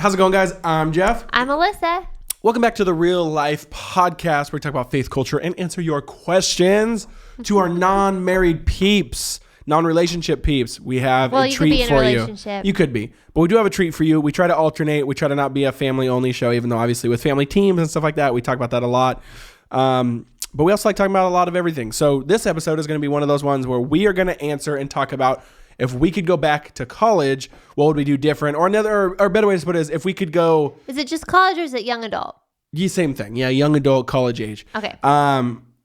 How's it going, guys? I'm Jeff. I'm Alyssa. Welcome back to the Real Life Podcast, where we talk about faith, culture, and answer your questions. To our non-married peeps, non-relationship peeps, we have a treat for you. You could be. But we do have a treat for you. We try to alternate. We try to not be a family-only show, even though obviously with family teams and stuff like that, we talk about that a lot. But we also like talking about a lot of everything. So this episode is going to be one of those ones where we are going to answer and talk about if we could go back to college, what would we do different? Or another, or a better way to put it is, if we could go... Is it just college or is it young adult? Yeah, same thing. Yeah, young adult, college age. Okay.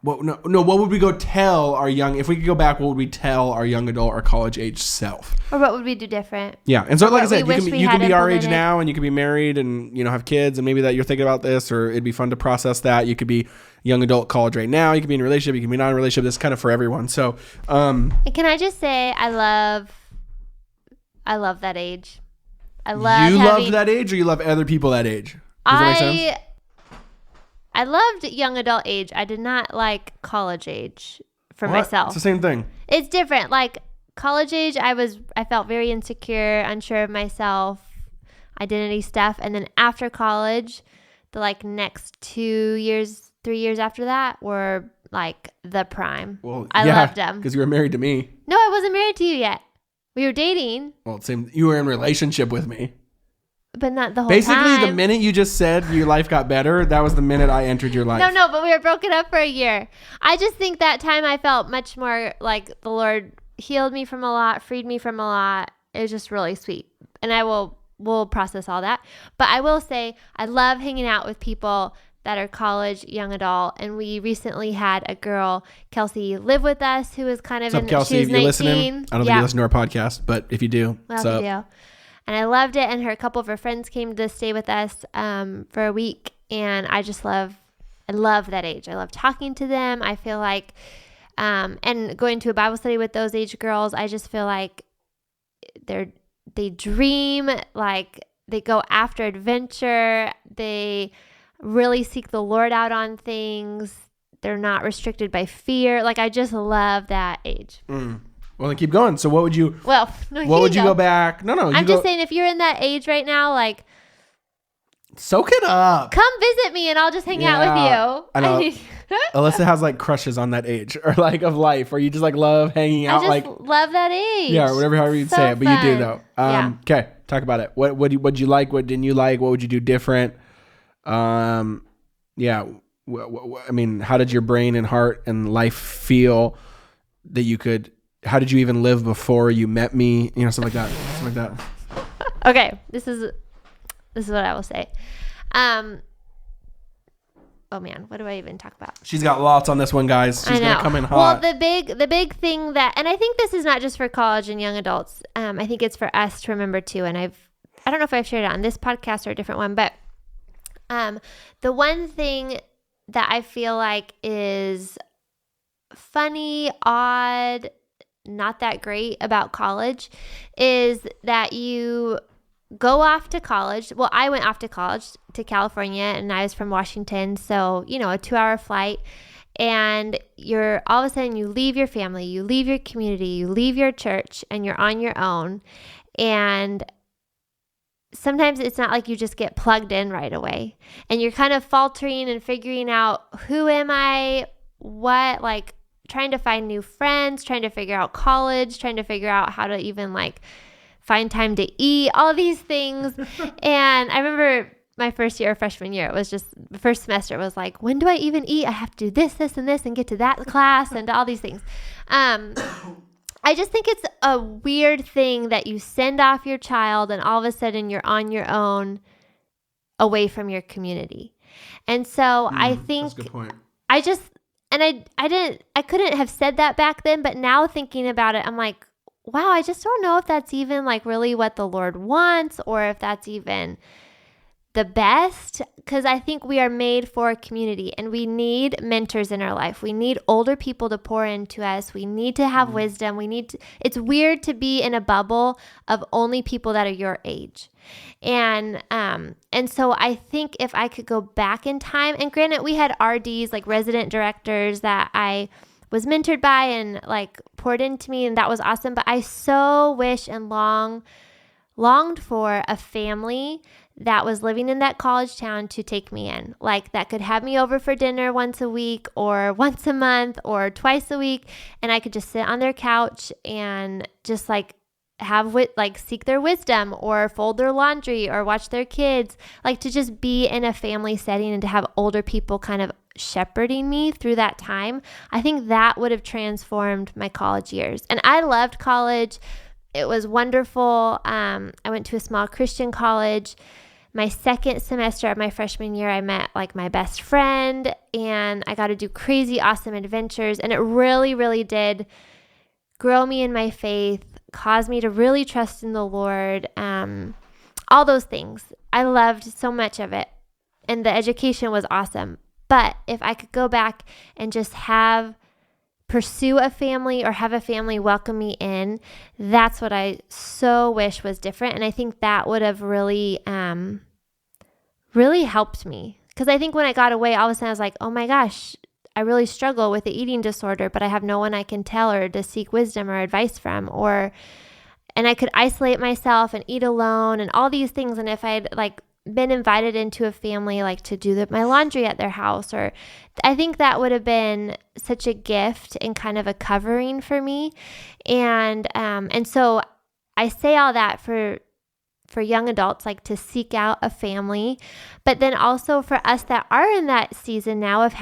What would we go tell our young... If we could go back, what would we tell our young adult or college age self? Or what would we do different? Yeah, and so like I said, you can be our age now, and you can be married, and have kids, and maybe that you're thinking about this, or it'd be fun to process that. You could be young adult, college right now. You could be in a relationship. You can be not in a relationship. This is kind of for everyone. So, and can I just say, I love that age. Love that age, or you love other people that age? Does that make sense? I loved young adult age. I did not like college age for myself. It's the same thing. It's different. Like college age, I felt very insecure, unsure of myself, identity stuff. And then after college, the next 2 years, 3 years after that were like the prime. Well, I loved them. Because you were married to me. No, I wasn't married to you yet. We were dating. Well, you were in a relationship with me. But not the whole time. Basically, the minute you just said your life got better, that was the minute I entered your life. No, but we were broken up for a year. I just think that time I felt much more like the Lord healed me from a lot, freed me from a lot. It was just really sweet. And we'll process all that. But I will say I love hanging out with people that are college, young adult. And we recently had a girl, Kelsey, live with us who was kind of what's up, Kelsey? She was if you're 19. Listening, I don't think you listen to our podcast, but if you do, what's up? You do. And I loved it. And a couple of her friends came to stay with us for a week. And I love that age. I love talking to them. I feel like, and going to a Bible study with those age girls, I just feel like they dream, like they go after adventure. They really seek the Lord out on things. They're not restricted by fear. Like, I just love that age. Well, then keep going. So what would you... Well, no, what would you go back... No. I'm just saying, if you're in that age right now, like... Soak it up. Come visit me and I'll just hang out with you. I know. Alyssa has crushes on that age or of life, where you just love hanging out. I just love that age. Yeah, or however you'd say it, but you do though. Yeah. Okay, talk about it. What'd you like? What didn't you like? What would you do different? Yeah. I mean, how did your brain and heart and life feel that you could? How did you even live before you met me? Stuff like that. Okay, this is what I will say. Oh man, what do I even talk about? She's got lots on this one, guys. She's gonna come in hot. Well, the big thing that, and I think this is not just for college and young adults. I think it's for us to remember too. And I don't know if I've shared it on this podcast or a different one, but the one thing that I feel like is funny, odd, not that great about college is that you go off to college. Well, I went off to college to California, and I was from Washington. So, a 2-hour flight, and you're all of a sudden you leave your family, you leave your community, you leave your church, and you're on your own. And sometimes it's not like you just get plugged in right away, and you're kind of faltering and figuring out, who am I? What, trying to find new friends, trying to figure out college, trying to figure out how to even find time to eat, all these things. And I remember my first year, freshman year, it was just the first semester. It was like, when do I even eat? I have to do this, this, and this, and get to that class and all these things. I just think it's a weird thing that you send off your child and all of a sudden you're on your own away from your community. And so I think that's a good point. I couldn't have said that back then, but now thinking about it, I'm like, wow, I just don't know if that's even really what the Lord wants, or if that's even the best, because I think we are made for a community, and we need mentors in our life. We need older people to pour into us. We need to have wisdom. It's weird to be in a bubble of only people that are your age. And so I think if I could go back in time, and granted, we had RDs, resident directors, that I was mentored by and poured into me, and that was awesome. But I so wish and long longed for a family that was living in that college town to take me in, like that could have me over for dinner once a week or once a month or twice a week. And I could just sit on their couch and just like seek their wisdom or fold their laundry or watch their kids, like to just be in a family setting and to have older people kind of shepherding me through that time. I think that would have transformed my college years. And I loved college. It was wonderful. I went to a small Christian college. My second semester of my freshman year, I met like my best friend and I got to do crazy, awesome adventures. And it really, really did grow me in my faith, cause me to really trust in the Lord. All those things. I loved so much of it. And the education was awesome. But if I could go back and just pursue a family or have a family welcome me in, that's what I so wish was different. And I think that would have really helped me. Because I think when I got away, all of a sudden I was like, oh my gosh, I really struggle with the eating disorder, but I have no one I can tell or to seek wisdom or advice from. And I could isolate myself and eat alone and all these things. And if I had like been invited into a family like to do my laundry at their house, or I think that would have been such a gift and kind of a covering for me. And so I say all that for young adults, like to seek out a family, but then also for us that are in that season now of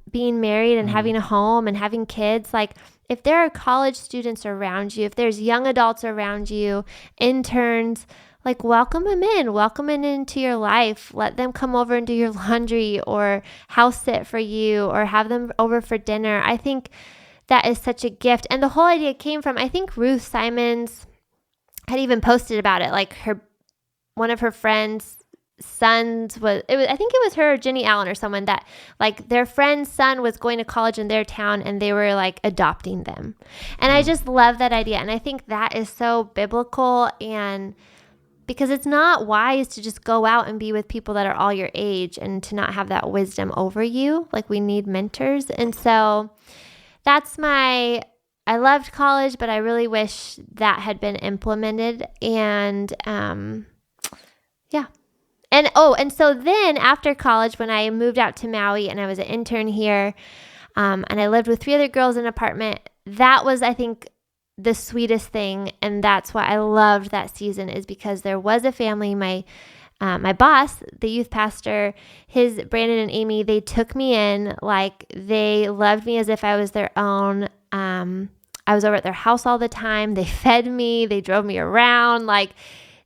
being married and having a home and having kids, like if there are college students around you, if there's young adults around you, interns, like welcome them into your life. Let them come over and do your laundry or house sit for you or have them over for dinner. I think that is such a gift. And the whole idea came from, I think Ruth Simons had even posted about it. Like one of her friends' sons I think it was her or Jenny Allen or someone that like their friend's son was going to college in their town and they were like adopting them. And I just love that idea. And I think that is so biblical, and because it's not wise to just go out and be with people that are all your age and to not have that wisdom over you. Like we need mentors. And so I loved college, but I really wish that had been implemented. And yeah. And so then after college, when I moved out to Maui and I was an intern here, and I lived with 3 other girls in an apartment, that was, I think, the sweetest thing. And that's why I loved that season, is because there was a family. My boss, the youth pastor, Brandon and Amy, they took me in, like they loved me as if I was their own. I was over at their house all the time. They fed me, they drove me around, like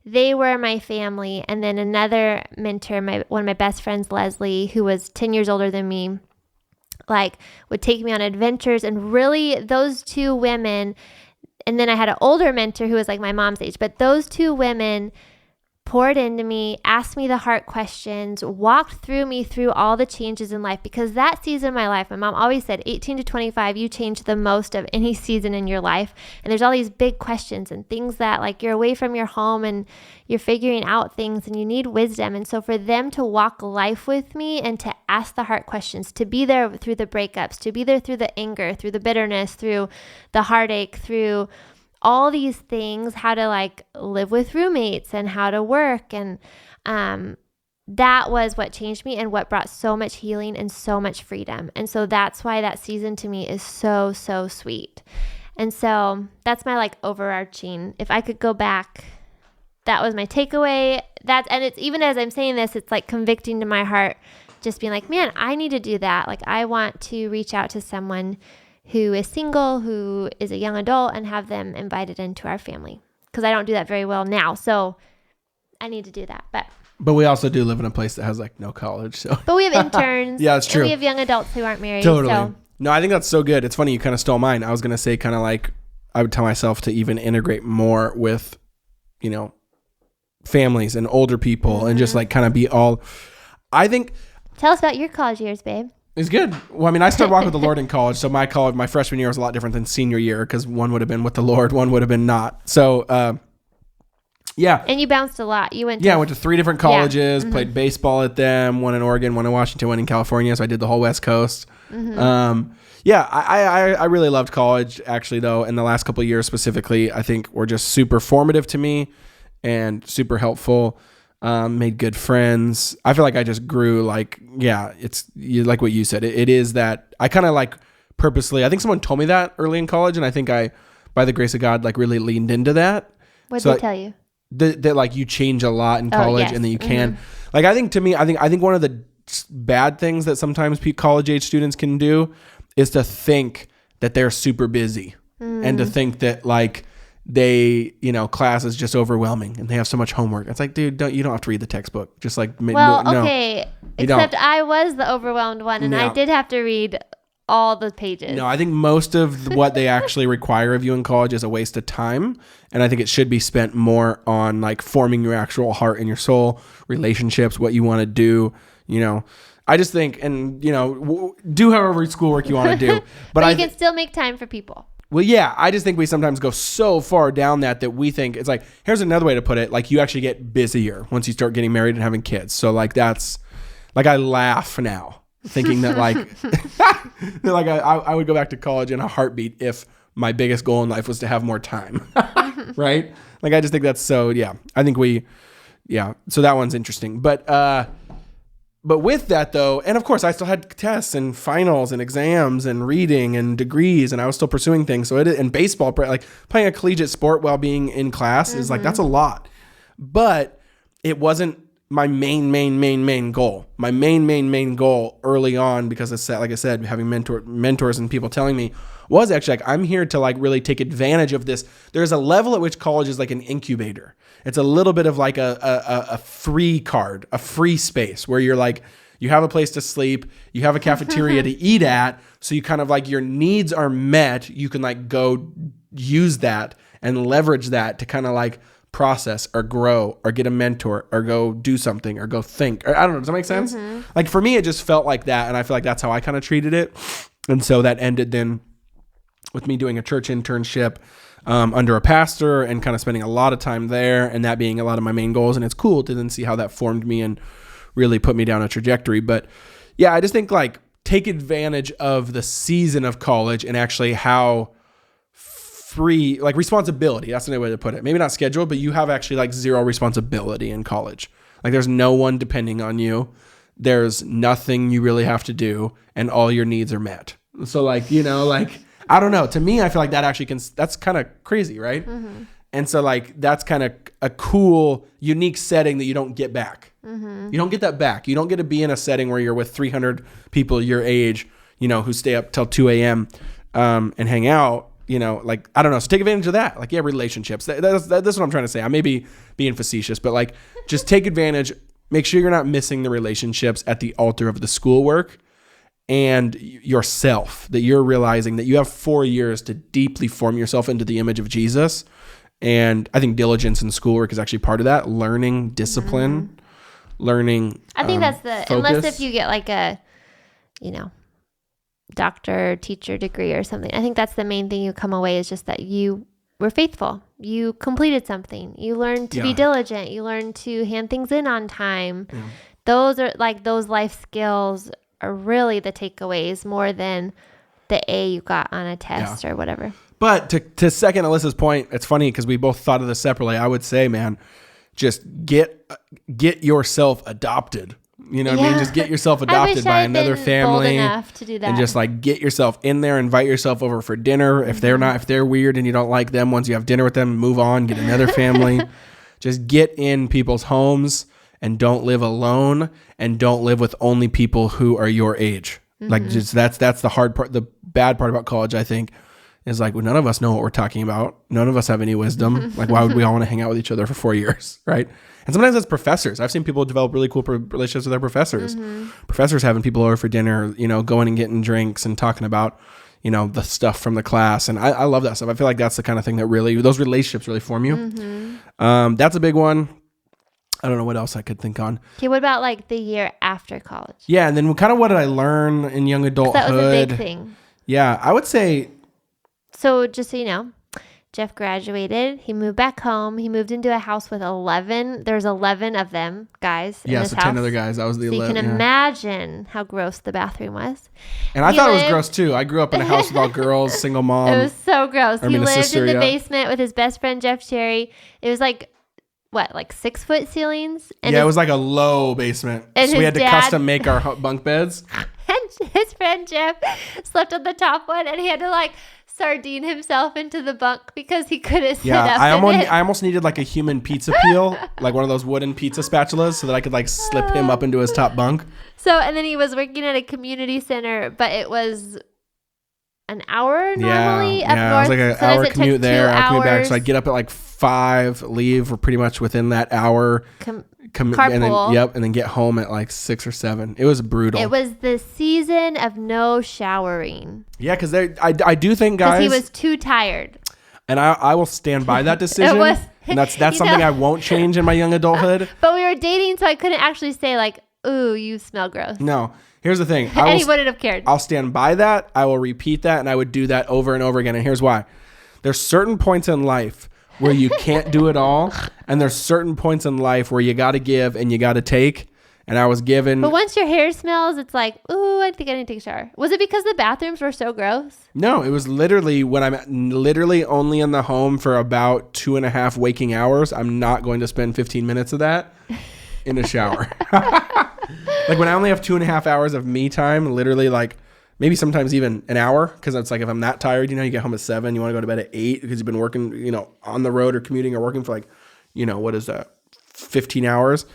they were my family. And then another mentor, one of my best friends, Leslie, who was 10 years older than me, like would take me on adventures. And really those 2 women, and then I had an older mentor who was like my mom's age, but those 2 women poured into me, asked me the hard questions, walked me through all the changes in life. Because that season of my life, my mom always said 18 to 25, you change the most of any season in your life. And there's all these big questions and things that like you're away from your home and you're figuring out things and you need wisdom. And so for them to walk life with me and to ask the hard questions, to be there through the breakups, to be there through the anger, through the bitterness, through the heartache, through all these things, how to like live with roommates and how to work. And that was what changed me and what brought so much healing and so much freedom. And so that's why that season to me is so, so sweet. And so that's my like overarching, if I could go back, that was my takeaway. And it's, even as I'm saying this, it's like convicting to my heart, just being like, man, I need to do that. Like I want to reach out to someone who is single, who is a young adult, and have them invited into our family. Because I don't do that very well now. So I need to do that. But we also do live in a place that has like no college. So. But we have interns. Yeah, it's true. And we have young adults who aren't married. Totally. So. No, I think that's so good. It's funny. You kind of stole mine. I was going to say kind of like, I would tell myself to even integrate more with, families and older people and just like kind of be all, I think. Tell us about your college years, babe. It's good. Well, I mean, I started walking with the Lord in college. So my freshman year was a lot different than senior year because one would have been with the Lord, one would have been not. So, yeah. And you bounced a lot. I went to 3 different colleges, played baseball at them, one in Oregon, one in Washington, one in California. So I did the whole West Coast. I really loved college actually, though. In the last couple of years specifically, I think were just super formative to me. and super helpful. Made good friends. I feel like I just grew like like what you said. It is that I kind of like purposely. I think someone told me that early in college, and I think I, by the grace of God, like really leaned into that. What did they tell you? That like you change a lot in college, and then you can like I think one of the bad things that sometimes college age students can do is to think that they're super busy and to think that like they, class is just overwhelming and they have so much homework. It's like, dude, you don't have to read the textbook. Just like, okay. Except I was the overwhelmed one and I did have to read all the pages. No, I think most of what they actually require of you in college is a waste of time. And I think it should be spent more on like forming your actual heart and your soul, relationships, what you want to do, I just think, and do however schoolwork you want to do. But you can still make time for people. Well, yeah, I just think we sometimes go so far down that we think it's like, here's another way to put it. Like you actually get busier once you start getting married and having kids. So like, that's like, I laugh now thinking that like, I would go back to college in a heartbeat if my biggest goal in life was to have more time. Right. Like, I just think that's so, I think so that one's interesting. But with that though, and of course I still had tests and finals and exams and reading and degrees, and I was still pursuing things. So and baseball, like playing a collegiate sport while being in class is like, that's a lot, but it wasn't my main goal. My main goal early on, because it's like I said, having mentors and people telling me was actually like, I'm here to like really take advantage of this. There's a level at which college is like an incubator. It's a little bit of like a free card, a free space where you're like, you have a place to sleep, you have a cafeteria to eat at. So you kind of like your needs are met. You can like go use that and leverage that to kind of like process or grow or get a mentor or go do something or go think. Or I don't know. Does that make sense? Like for me, it just felt like that. And I feel like that's how I kind of treated it. And so that ended then with me doing a church internship under a pastor and kind of spending a lot of time there, and that being a lot of my main goals. And it's cool to then see how that formed me and really put me down a trajectory. But yeah, I just think like take advantage of the season of college and actually how free, like responsibility. That's another way to put it. Maybe not scheduled, but you have actually like zero responsibility in college. Like there's no one depending on you. There's nothing you really have to do, and all your needs are met. So like, like, I don't know. To me, I feel like that actually that's kind of crazy, right? And so like, that's kind of a cool, unique setting that you don't get back. You don't get that back. You don't get to be in a setting where you're with 300 people your age, who stay up till 2 a.m. And hang out, like, I don't know. So take advantage of that. Like, relationships. That's what I'm trying to say. I may be being facetious, but like, just take advantage. Make sure you're not missing the relationships at the altar of the schoolwork. And yourself, that you're realizing that you have 4 years to deeply form yourself into the image of Jesus. And I think diligence in schoolwork is actually part of that. Learning, discipline, learning. I think that's focus. Unless if you get like a, doctor, teacher degree or something. I think that's the main thing you come away is just that you were faithful. You completed something. You learned to be diligent. You learned to hand things in on time. Yeah. Those are like those life skills are really the takeaways more than the A you got on a test or whatever. But to second Alyssa's point, it's funny because we both thought of this separately. I would say, man, just get yourself adopted. You know what I mean? Just get yourself adopted by another family. Enough to do that. And just like get yourself in there, invite yourself over for dinner. If they're weird and you don't like them, once you have dinner with them, move on, get another family. Just get in people's homes. And don't live alone, and don't live with only people who are your age. Like, just that's the hard part. The bad part about college, I think, is like, well, none of us know what we're talking about. None of us have any wisdom. Like, why would we all want to hang out with each other for 4 years, right? And sometimes that's professors. I've seen people develop really cool relationships with their professors. Professors having people over for dinner, going and getting drinks and talking about, the stuff from the class. And I love that stuff. I feel like that's the kind of thing that really, those relationships really form you. That's a big one. I don't know what else I could think on. Okay, what about like the year after college? Yeah, and then kind of what did I learn in young adulthood? That was a big thing. Yeah, I would say. So just so you know, Jeff graduated. He moved back home. He moved into a house with 11. There's 11 of them, guys. Yeah, so 10 other guys. That was the 11. So you can imagine how gross the bathroom was. And I thought it was gross too. I grew up in a house with all girls, single mom. It was so gross. He lived in the basement with his best friend, Jeff Cherry. It was like like 6-foot ceilings? And it was like a low basement. So we had to custom make our bunk beds. And his friend Jeff slept on the top one, and he had to like sardine himself into the bunk because he couldn't sit up I almost needed like a human pizza peel, like one of those wooden pizza spatulas, so that I could like slip him up into his top bunk. So, and then he was working at a community center, but it was an hour normally up north. It was like an hour commute there, hour commute back. So I'd get up at like 5, leave, or pretty much within that hour. Carpool. And then get home at like 6 or 7. It was brutal. It was the season of no showering. Yeah, because I do think, guys, he was too tired. And I will stand by that decision. And that's something I won't change in my young adulthood. But we were dating, so I couldn't actually say like, "Ooh, you smell gross." No. Here's the thing. And he wouldn't have cared. I'll stand by that. I will repeat that, and I would do that over and over again. And here's why. There's certain points in life where you can't do it all, and there's certain points in life where you got to give and you got to take. And I was given. But once your hair smells, it's like, ooh, I think I need to take a shower. Was it because the bathrooms were so gross? No, it was literally when I'm literally only in the home for about 2.5 waking hours. I'm not going to spend 15 minutes of that in a shower. Like when I only have 2.5 hours of me time, literally like maybe sometimes even an hour. Cause it's like, if I'm that tired, you get home at 7, you want to go to bed at 8 because you've been working, on the road or commuting or working for like, what is that? 15 hours.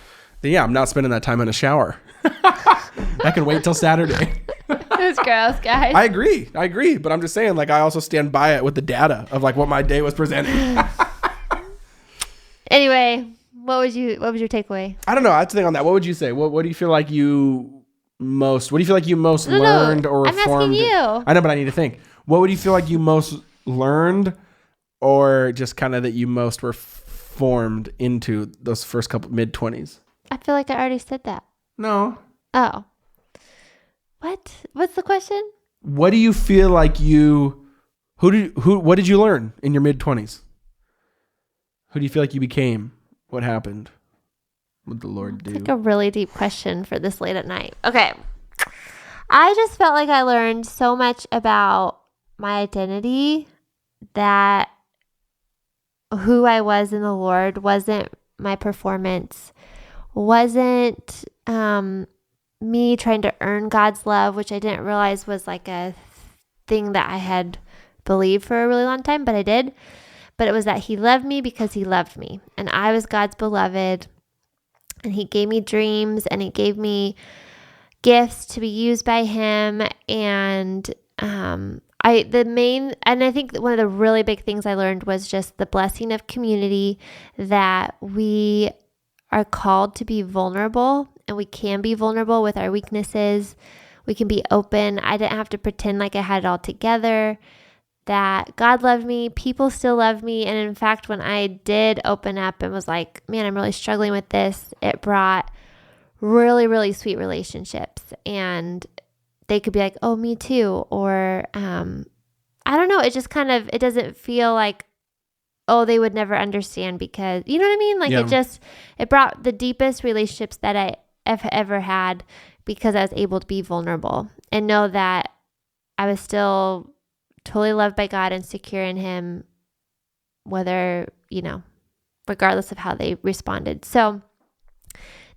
Then yeah, I'm not spending that time in a shower. I can wait till Saturday. It was gross, guys. I agree. But I'm just saying, like, I also stand by it with the data of like what my day was presenting. Anyway, what was your takeaway? I don't know. I have to think on that. What would you say? What do you feel like you most learned or reformed? I'm asking you. I know, but I need to think. What would you feel like you most learned, or just kind of that you most were formed into those first couple mid-20s? I feel like I already said that. No. Oh. What? What's the question? What do you feel like what did you learn in your mid-20s? Who do you feel like you became? What happened? What did the Lord do? It's like a really deep question for this late at night. Okay. I just felt like I learned so much about my identity that who I was in the Lord wasn't my performance, wasn't me trying to earn God's love, which I didn't realize was like a thing that I had believed for a really long time, but I did. But it was that he loved me because he loved me. And I was God's beloved. And he gave me dreams and he gave me gifts to be used by him. And I think one of the really big things I learned was just the blessing of community, that we are called to be vulnerable, and we can be vulnerable with our weaknesses. We can be open. I didn't have to pretend like I had it all together, that God loved me, people still love me. And in fact, when I did open up and was like, man, I'm really struggling with this, it brought really, really sweet relationships. And they could be like, oh, me too. Or I don't know. It just it doesn't feel like, oh, they would never understand, because, you know what I mean? Like it brought the deepest relationships that I have ever had, because I was able to be vulnerable and know that I was still totally loved by God and secure in him, whether, regardless of how they responded. So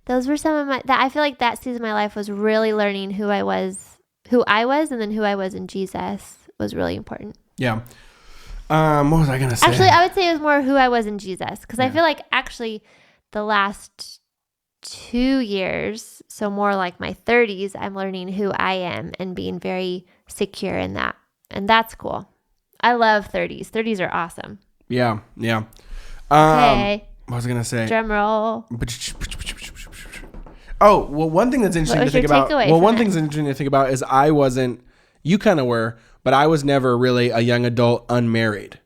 those were some of that I feel like that season of my life was really learning who I was, and then who I was in Jesus was really important. Yeah. What was I going to say? Actually, I would say it was more who I was in Jesus, because I feel like actually the last 2 years, so more like my 30s, I'm learning who I am and being very secure in that. And that's cool. I love 30s. 30s are awesome. Yeah. Okay. What was I going to say? Drum roll. Oh, well, one thing that's interesting to think about. Well, one thing that's interesting to think about is I wasn't, you kind of were, but I was never really a young adult unmarried.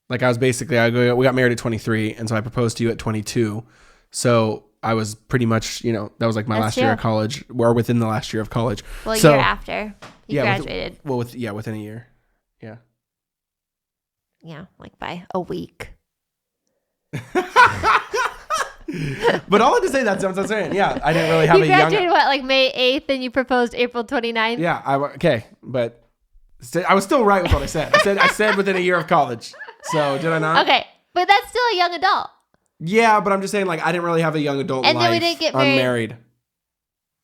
Like I was basically, we got married at 23, and so I proposed to you at 22. So I was pretty much, that was like my last year of college, or within the last year of college. Well, a year after you graduated. Within a year. Yeah. Yeah, like by a week. But all I had to say, that's what I'm saying. Yeah, I didn't really have you graduated like May 8th, and you proposed April 29th? Yeah, okay, but I was still right with what I said. I said within a year of college. So did I not? Okay, but that's still a young adult. Yeah, but I'm just saying, like, I didn't really have a young adult life. And then we didn't get unmarried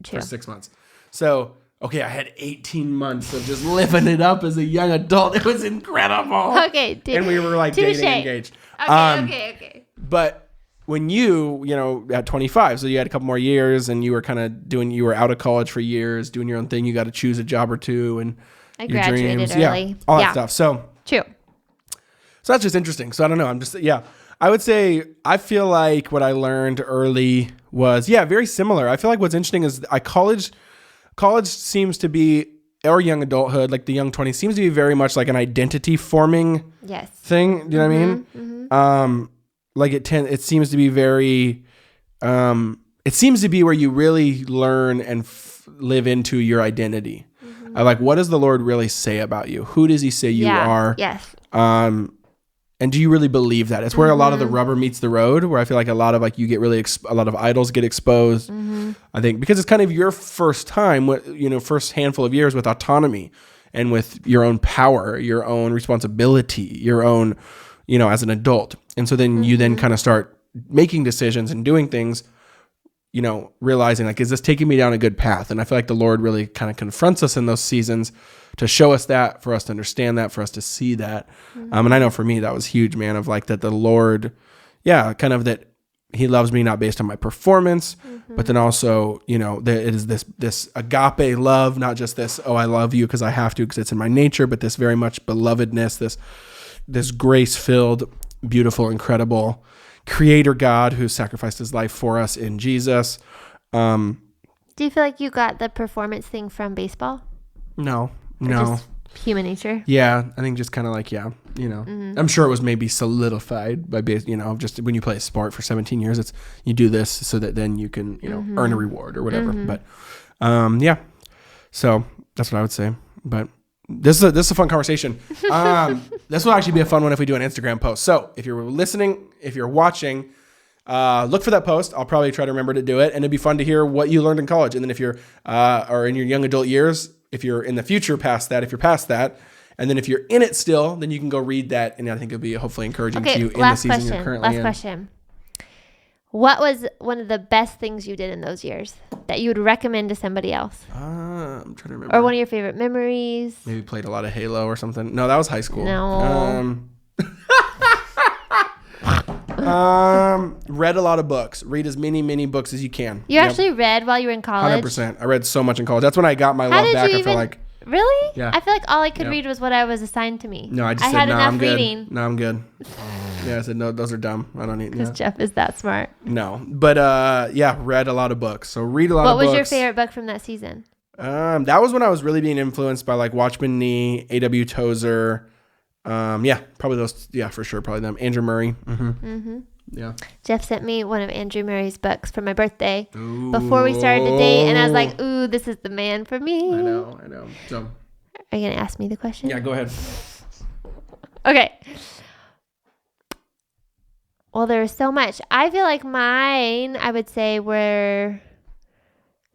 for 6 months. So, okay, I had 18 months of just living it up as a young adult. It was incredible. Okay. And we were, like, dating engaged. Okay. But when you at 25, so you had a couple more years and you were kind of you were out of college for years, doing your own thing. You got to choose a job or two and I your graduated dreams. early. Yeah, all that stuff. So true. So that's just interesting. So I don't know. I would say I feel like what I learned early was, very similar. I feel like what's interesting is college seems to be, or young adulthood, like the young 20s, seems to be very much like an identity forming thing. Do you know what I mean? Mm-hmm. Like it seems to be very, it seems to be where you really learn and live into your identity. Mm-hmm. Like, what does the Lord really say about you? Who does he say you are? Yes. And do you really believe that? It's where a lot of the rubber meets the road, where I feel like a lot of like you get really, a lot of idols get exposed. Mm-hmm. I think because it's kind of your first time, first handful of years with autonomy and with your own power, your own responsibility, your own, as an adult. And so then you then kind of start making decisions and doing things, realizing like, is this taking me down a good path? And I feel like the Lord really kind of confronts us in those seasons to show us that, for us to understand that, for us to see that. And I know for me, that was huge, man, of like that the Lord, kind of that he loves me not based on my performance, but then also, that it is this agape love, not just this, oh, I love you because I have to, because it's in my nature, but this very much belovedness, this grace-filled, beautiful, incredible creator God who sacrificed his life for us in Jesus. Do you feel like you got the performance thing from baseball? No. Just human nature? Yeah, I think just kind of like, I'm sure it was maybe solidified by, just when you play a sport for 17 years, you do this so that then you can, earn a reward or whatever. But, so that's what I would say. But this is a fun conversation. This will actually be a fun one if we do an Instagram post. So if you're listening, if you're watching, look for that post. I'll probably try to remember to do it. And it'd be fun to hear what you learned in college. And then if you're, or in your young adult years, if you're in the future past that, if you're past that, and then if you're in it still, then you can go read that. And I think it'll be hopefully encouraging to you in the season you're currently in. Last question. What was one of the best things you did in those years that you would recommend to somebody else? I'm trying to remember. Or one of your favorite memories? Maybe played a lot of Halo or something. No, that was high school. No. Read a lot of books. Read as many books as you can. You actually read while you were in college? 100%. I read so much in college. That's when I got my love back after like... Really? Yeah. I feel like all I could read was what I was assigned to me. No, I just said, no, I'm good. Reading. No, I'm good. Yeah, I said, no, those are dumb. I don't need... Because Jeff is that smart. No. But, read a lot of books. So read a lot of books. What was your favorite book from that season? That was when I was really being influenced by like Watchman Nee, A.W. Tozer. Probably those. Yeah, for sure. Probably them. Andrew Murray. Yeah. Jeff sent me one of Andrew Murray's books for my birthday before we started to date. And I was like, ooh, this is the man for me. I know. So, are you going to ask me the question? Yeah, go ahead. Okay. Well, there's so much. I feel like mine, I would say, were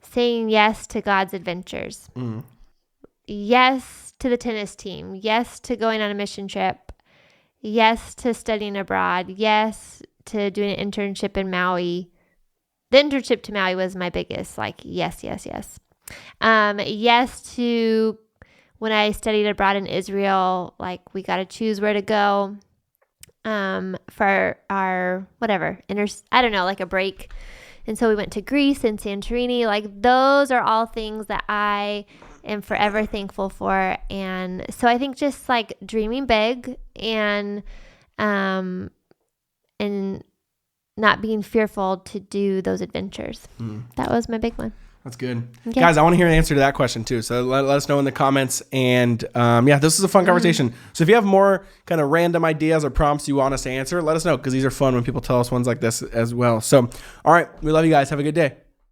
saying yes to God's adventures. Yes to the tennis team. Yes to going on a mission trip. Yes to studying abroad. Yes to doing an internship in Maui. The internship to Maui was my biggest, yes. Yes to when I studied abroad in Israel, we got to choose where to go for our, I don't know, a break. And so we went to Greece and Santorini. Those are all things that I am forever thankful for. And so I think just dreaming big and not being fearful to do those adventures. That was my big one. That's good. Okay. Guys, I want to hear an answer to that question too. So let us know in the comments. And this is a fun conversation. So if you have more kind of random ideas or prompts you want us to answer, let us know, because these are fun when people tell us ones like this as well. So, all right. We love you guys. Have a good day.